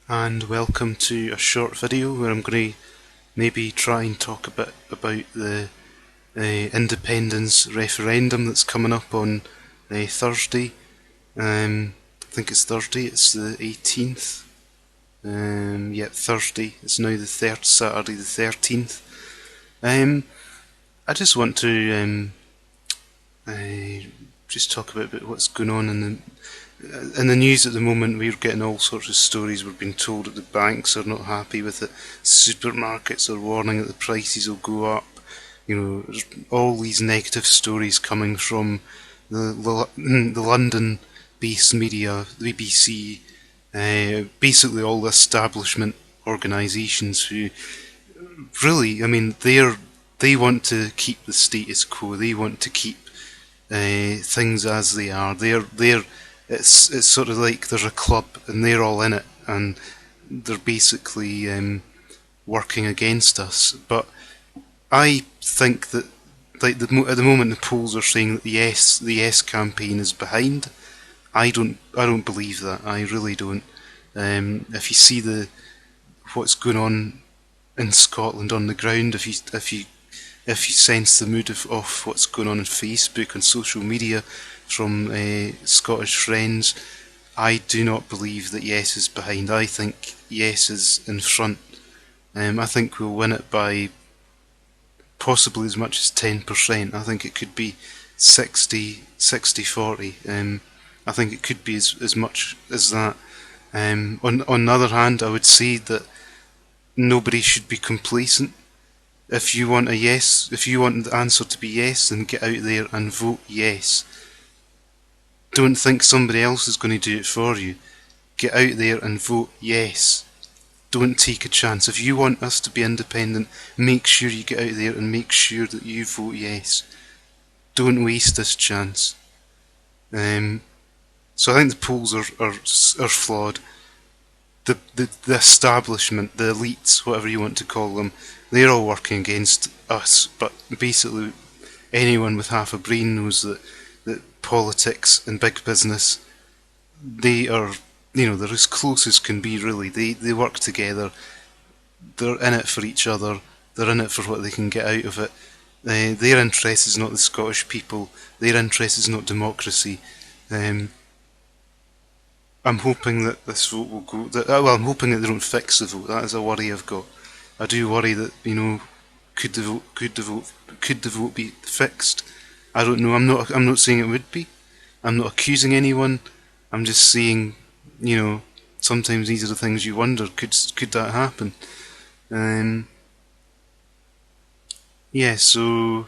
and welcome to a short video where I'm going to maybe try and talk a bit about the independence referendum that's coming up on Thursday. I think it's Thursday, it's the 18th. Thursday, it's now the Saturday the 13th. I just want to just talk about what's going on in the news at the moment. We're getting all sorts of stories. We're being told that the banks are not happy with it. Supermarkets are warning that the prices will go up. You know, there's all these negative stories coming from the London-based media, the BBC, basically all the establishment organisations who really, I mean, they want to keep the status quo. They want to keep things as they are. It's sort of like there's a club and they're all in it, and they're basically working against us. But I think that at the moment the polls are saying that the Yes campaign is behind. I don't believe that. I really don't. If you see what's going on in Scotland on the ground, if you sense the mood of what's going on Facebook and social media from Scottish friends, I do not believe that Yes is behind. I think Yes is in front. I think we'll win it by possibly as much as 10%. I think it could be 60-40. I think it could be as much as that. On the other hand, I would say that nobody should be complacent. If you want a yes, if you want the answer to be yes, then get out there and vote yes. Don't think somebody else is going to do it for you. Get out there and vote yes. Don't take a chance. If you want us to be independent, make sure you get out there and make sure that you vote yes. Don't waste this chance. So I think the polls are flawed. The establishment, the elites, whatever you want to call them, they're all working against us. But basically, anyone with half a brain knows that politics and big business, they are, they're as close as can be, really. They work together. They're in it for each other. They're in it for what they can get out of it. Their interest is not the Scottish people. Their interest is not democracy. I'm hoping that this vote will go. I'm hoping that they don't fix the vote. That is a worry I've got. I do worry that could the vote be fixed? I don't know. I'm not saying it would be. I'm not accusing anyone. I'm just saying, sometimes these are the things you wonder. Could that happen? Yeah. So.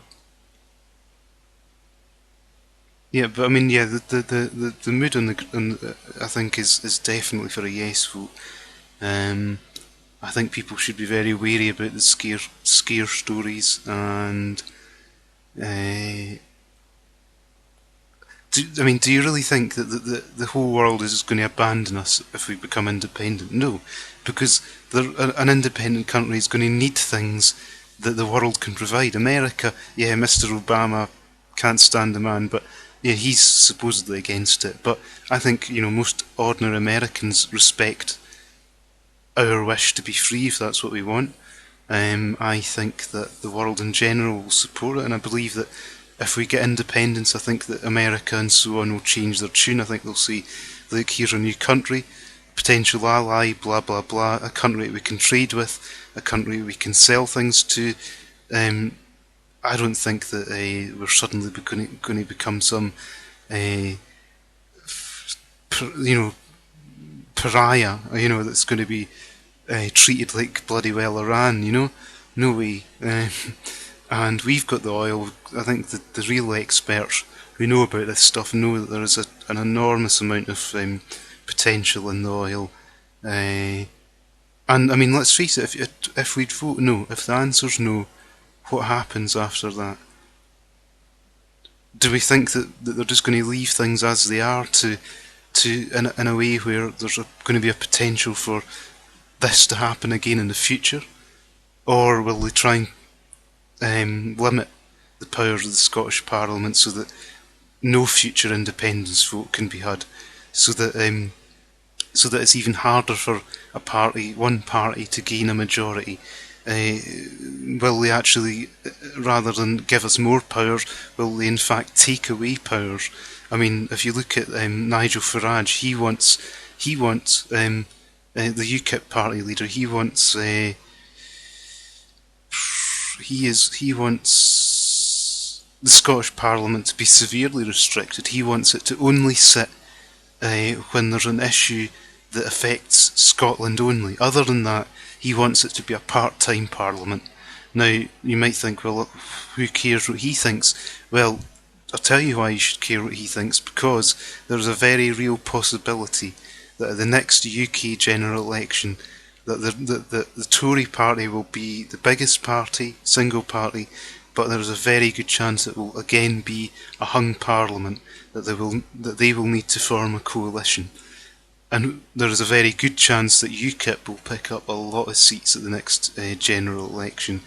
Yeah, but I mean, yeah, the mood I think is definitely for a yes vote. I think people should be very wary about the scare stories, and do you really think that the whole world is going to abandon us if we become independent? No, because an independent country is going to need things that the world can provide. America, yeah, Mr. Obama can't stand the man, but yeah, he's supposedly against it. But I think most ordinary Americans respect our wish to be free if that's what we want. I think that the world in general will support it, and I believe that if we get independence, I think that America and so on will change their tune. I think they'll say, look, here's a new country, potential ally, blah blah blah, a country we can trade with, a country we can sell things to. I don't think that we're suddenly going to become some, pariah, that's going to be treated like bloody well Iran, No way. And we've got the oil. I think the real experts who know about this stuff know that there is an enormous amount of potential in the oil. And I mean, let's face it, if we'd vote no, if the answer's no, what happens after that? Do we think that they're just going to leave things as they are in a way where there's going to be a potential for this to happen again in the future? Or will they try and limit the powers of the Scottish Parliament so that no future independence vote can be had, so that so that it's even harder for one party to gain a majority? Will they actually, rather than give us more power, will they in fact take away powers? I mean, if you look at Nigel Farage, he wants the UKIP party leader. He wants the Scottish Parliament to be severely restricted. He wants it to only sit when there's an issue that affects Scotland only. Other than that, he wants it to be a part-time Parliament. Now, you might think, well, who cares what he thinks? Well, I'll tell you why you should care what he thinks, because there's a very real possibility that at the next UK general election, that the Tory party will be the biggest party, single party, but there's a very good chance it will again be a hung parliament, that they will need to form a coalition. And there is a very good chance that UKIP will pick up a lot of seats at the next general election.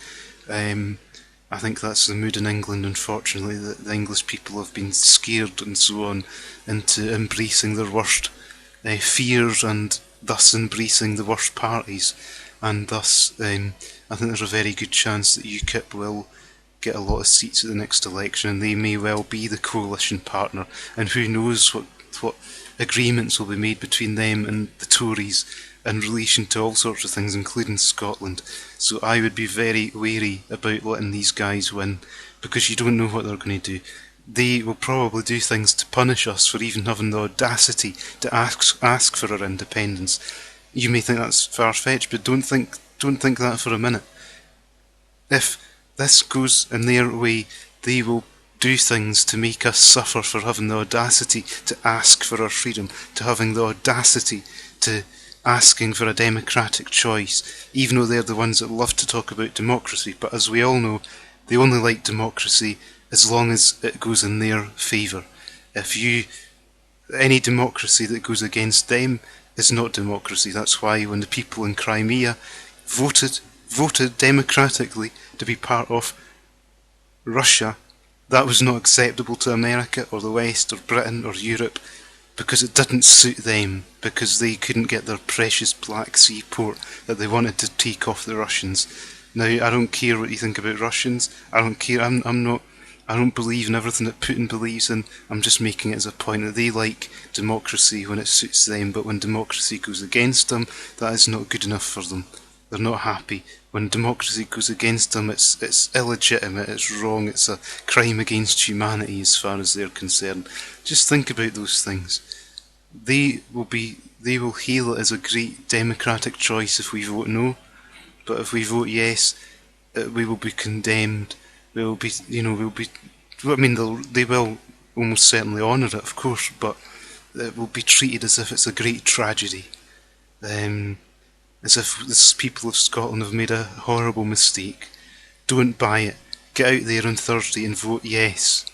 I think that's the mood in England, unfortunately, that the English people have been scared and so on into embracing their worst fears and thus embracing the worst parties. And thus, I think there's a very good chance that UKIP will get a lot of seats at the next election, and they may well be the coalition partner. And who knows what agreements will be made between them and the Tories in relation to all sorts of things, including Scotland. So I would be very wary about letting these guys win, because you don't know what they're going to do. They will probably do things to punish us for even having the audacity to ask for our independence. You may think that's far-fetched, but don't think that for a minute. If this goes in their way, they will do things to make us suffer for having the audacity to ask for our freedom, to having the audacity to asking for a democratic choice, even though they're the ones that love to talk about democracy. But as we all know, they only like democracy as long as it goes in their favour. Any democracy that goes against them is not democracy. That's why when the people in Crimea voted democratically to be part of Russia, that was not acceptable to America or the West or Britain or Europe, because it didn't suit them, because they couldn't get their precious Black Sea port that they wanted to take off the Russians. Now, I don't care what you think about Russians. I don't care. I don't believe in everything that Putin believes in. I'm just making it as a point that they like democracy when it suits them, but when democracy goes against them, that is not good enough for them. They're not happy. When democracy goes against them, it's illegitimate, it's wrong, it's a crime against humanity as far as they're concerned. Just think about those things. They will hail it as a great democratic choice if we vote no, but if we vote yes, we will be condemned. They will almost certainly honour it, of course, but it will be treated as if it's a great tragedy. As if the people of Scotland have made a horrible mistake. Don't buy it. Get out there on Thursday and vote yes.